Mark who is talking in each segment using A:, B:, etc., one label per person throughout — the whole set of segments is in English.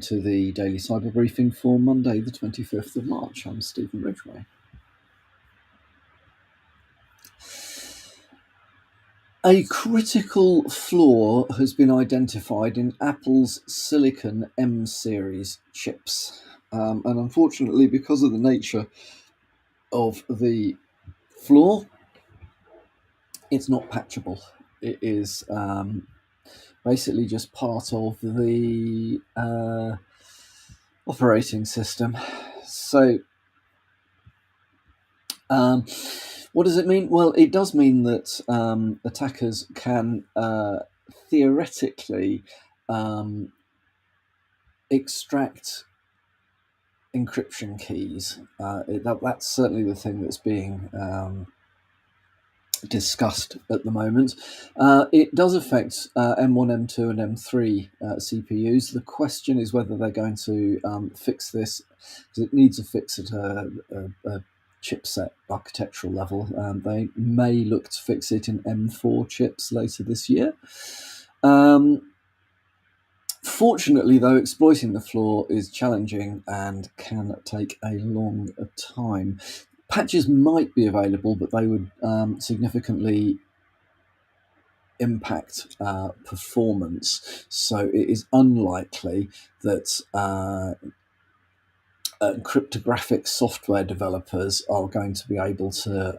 A: to the Daily Cyber Briefing for Monday, the 25th of March. I'm Stephen Ridgway. A critical flaw has been identified in Apple's Silicon M series chips. And unfortunately, because of the nature of the flaw, it's not patchable. It is basically just part of the operating system. So what does it mean? Well, it does mean that attackers can theoretically extract encryption keys. That's certainly the thing that's being discussed at the moment. It does affect M1, M2, and M3 CPUs. The question is whether they're going to fix this, because it needs a fix at a chipset architectural level. They may look to fix it in M4 chips later this year. Fortunately, though, exploiting the flaw is challenging and can take a long time. Patches might be available, but they would significantly impact performance. So it is unlikely that cryptographic software developers are going to be able to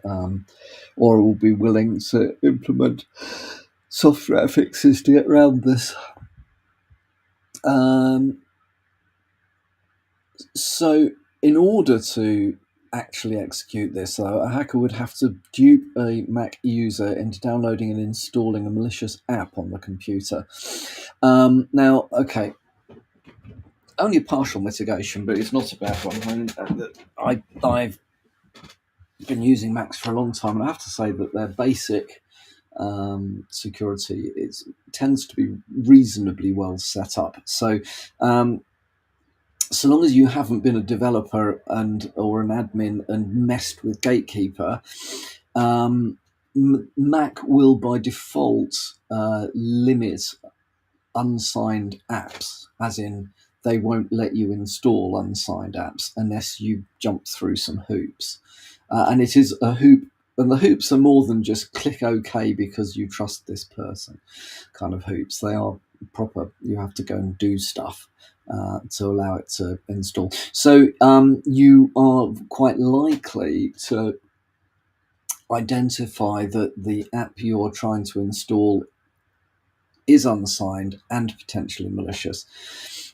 A: or will be willing to implement software fixes to get around this. So in order to actually execute this, though, a hacker would have to dupe a Mac user into downloading and installing a malicious app on the computer. Now, okay, only a partial mitigation, but it's not a bad one. I've been using Macs for a long time, and I have to say that their basic security tends to be reasonably well set up. So long as you haven't been a developer or an admin and messed with Gatekeeper, Mac will by default limit unsigned apps, as in they won't let you install unsigned apps unless you jump through some hoops. And it is a hoop, and the hoops are more than just click OK because you trust this person kind of hoops. They are proper, you have to go and do stuff to allow it to install. So you are quite likely to identify that the app you're trying to install is unsigned and potentially malicious.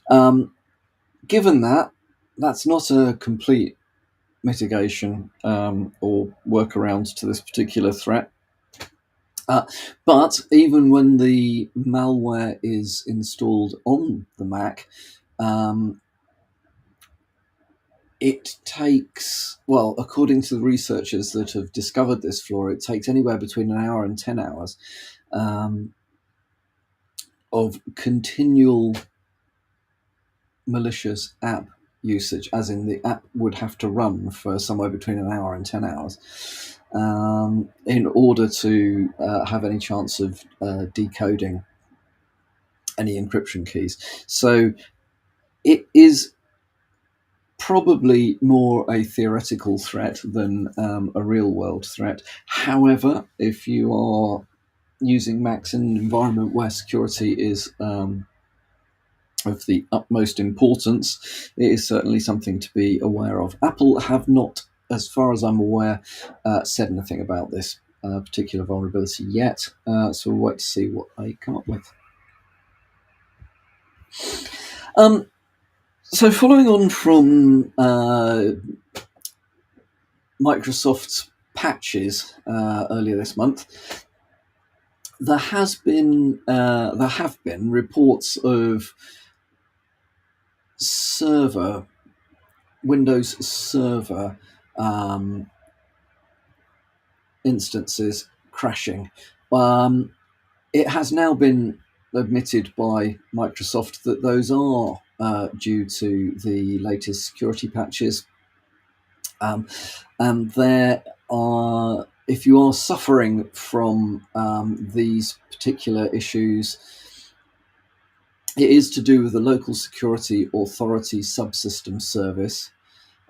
A: Given that, that's not a complete mitigation or workaround to this particular threat. But even when the malware is installed on the Mac, it takes, well, according to the researchers that have discovered this flaw, it takes anywhere between an hour and 10 hours of continual malicious app usage, as in the app would have to run for somewhere between an hour and 10 hours in order to have any chance of decoding any encryption keys. So it is probably more a theoretical threat than a real-world threat. However, if you are using Macs in an environment where security is of the utmost importance, it is certainly something to be aware of. Apple have not, as far as I'm aware, said anything about this particular vulnerability yet, so we'll wait to see what they come up with. So following on from Microsoft's patches earlier this month, there have been reports of Windows Server instances crashing. It has now been admitted by Microsoft that those are due to the latest security patches. And there are, if you are suffering from these particular issues, It is to do with the Local Security Authority Subsystem Service,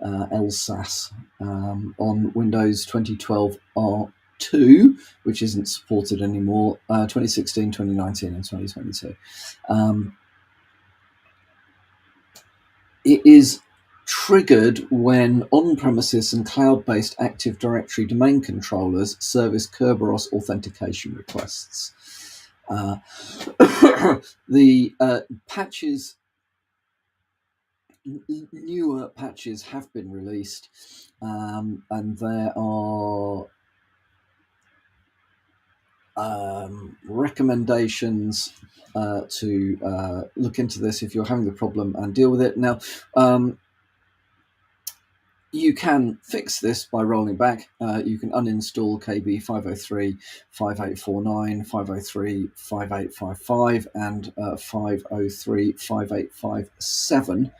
A: LSAS, on Windows 2012 R2, which isn't supported anymore, 2016, 2019, and 2022. It is triggered when on-premises and cloud-based Active Directory domain controllers service Kerberos authentication requests. The patches, newer patches have been released, and there are recommendations to look into this if you're having the problem and deal with it. Now, you can fix this by rolling back. You can uninstall KB 503, 5849, 503, 5855, and 503, 5857.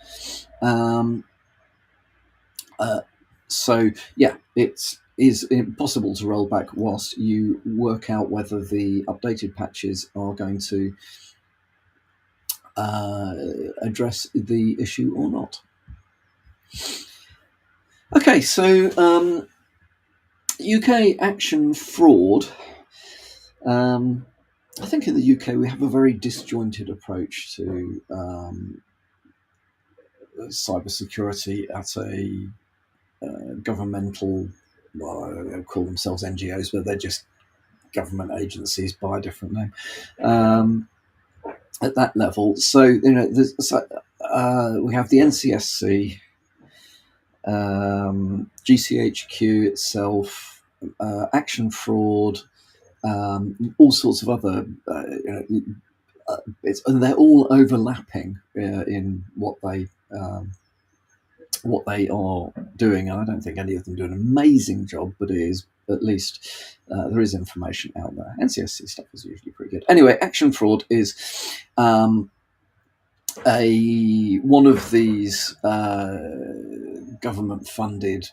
A: So, yeah, it is impossible to roll back whilst you work out whether the updated patches are going to address the issue or not. Okay, so UK action fraud. I think in the UK we have a very disjointed approach to cybersecurity at a governmental, well, they call themselves NGOs, but they're just government agencies by a different name. At that level, so we have the NCSC, GCHQ itself, action fraud, all sorts of other bits, and they're all overlapping in what they are doing. And I don't think any of them do an amazing job, but it is at least there is information out there. NCSC stuff is usually pretty good. Anyway, action fraud is one of these government-funded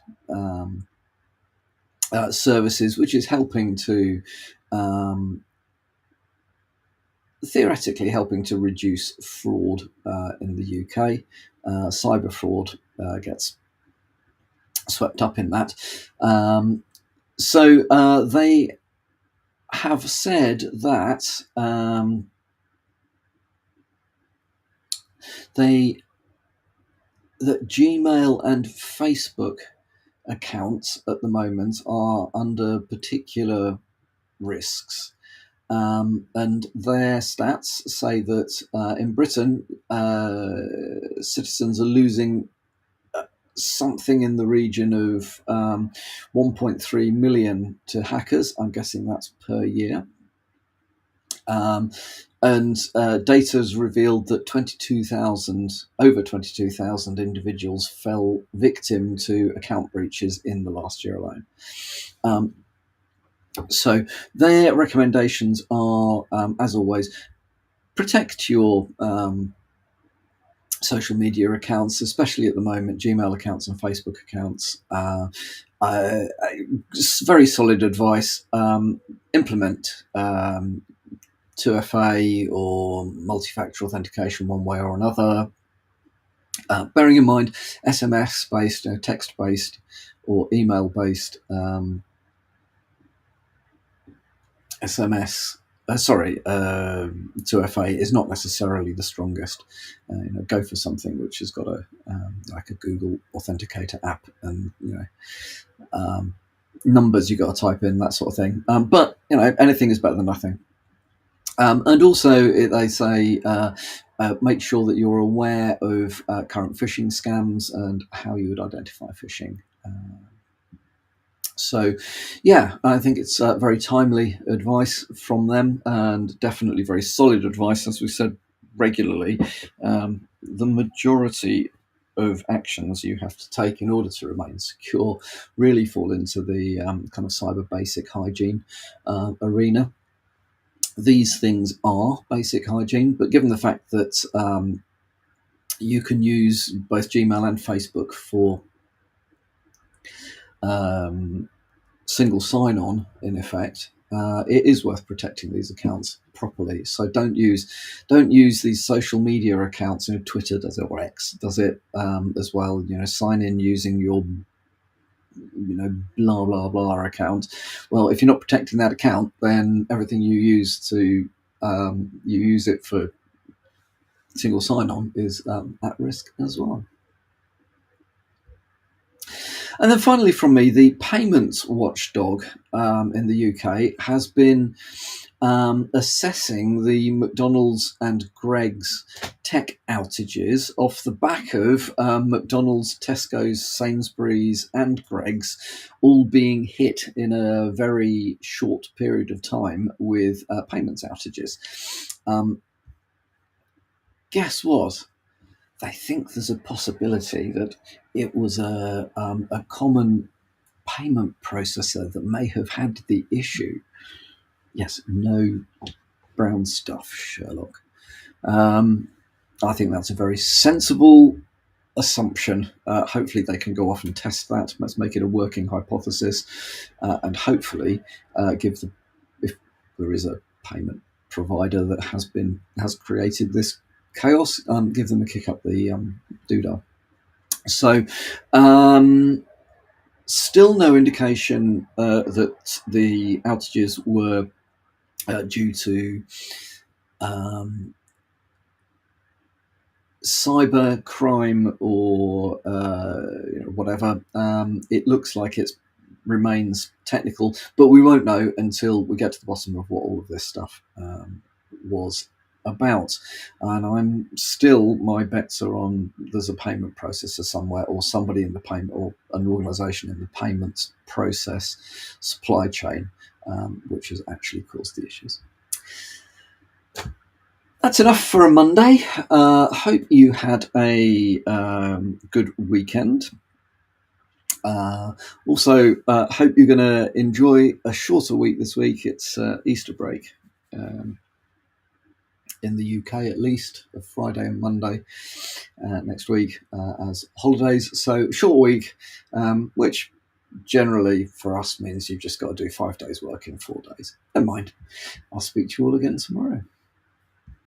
A: services, which is helping to theoretically helping to reduce fraud in the UK. Cyber fraud gets swept up in that. So they have said that that Gmail and Facebook accounts at the moment are under particular risks. And their stats say that in Britain, citizens are losing something in the region of 1.3 million to hackers. I'm guessing that's per year. And data has revealed that over 22,000 individuals fell victim to account breaches in the last year alone. So their recommendations are, as always, protect your social media accounts, especially at the moment, Gmail accounts and Facebook accounts. Very solid advice. Implement 2FA or multi-factor authentication one way or another. Bearing in mind SMS-based, text-based or email-based SMS, 2FA is not necessarily the strongest. Go for something which has got a like a Google Authenticator app, and numbers you got to type in, that sort of thing. But anything is better than nothing. And also, they say make sure that you're aware of current phishing scams and how you would identify phishing. So, yeah, I think it's very timely advice from them, and definitely very solid advice, as we said regularly. The majority of actions you have to take in order to remain secure really fall into the kind of cyber basic hygiene arena. These things are basic hygiene, but given the fact that you can use both Gmail and Facebook for single sign-on, in effect, it is worth protecting these accounts properly. So don't use these social media accounts. Twitter does it, or X does it as well. Sign in using your blah blah blah account. Well, if you're not protecting that account, then everything you use you use it for single sign-on is at risk as well. And then finally from me, the payments watchdog in the UK has been assessing the McDonald's and Greggs tech outages off the back of McDonald's, Tesco's, Sainsbury's and Greggs all being hit in a very short period of time with payments outages. Guess what? They think there's a possibility that it was a common payment processor that may have had the issue. Yes, no brown stuff, Sherlock. I think that's a very sensible assumption. Hopefully they can go off and test that. Let's make it a working hypothesis, and hopefully if there is a payment provider that has created this chaos, give them a kick up the doodah. So still no indication that the outages were due to cyber crime or whatever. It looks like it remains technical, but we won't know until we get to the bottom of what all of this stuff was about. And my bets are on there's a payment processor somewhere, or somebody in the payment, or an organization in the payments process supply chain, which has actually caused the issues. That's enough for a Monday. Hope you had a good weekend. Also, hope you're going to enjoy a shorter week this week. It's Easter break in the UK, at least, of Friday and Monday next week as holidays. So short week, which generally for us means you've just got to do 5 days work in 4 days. Never mind. I'll speak to you all again tomorrow.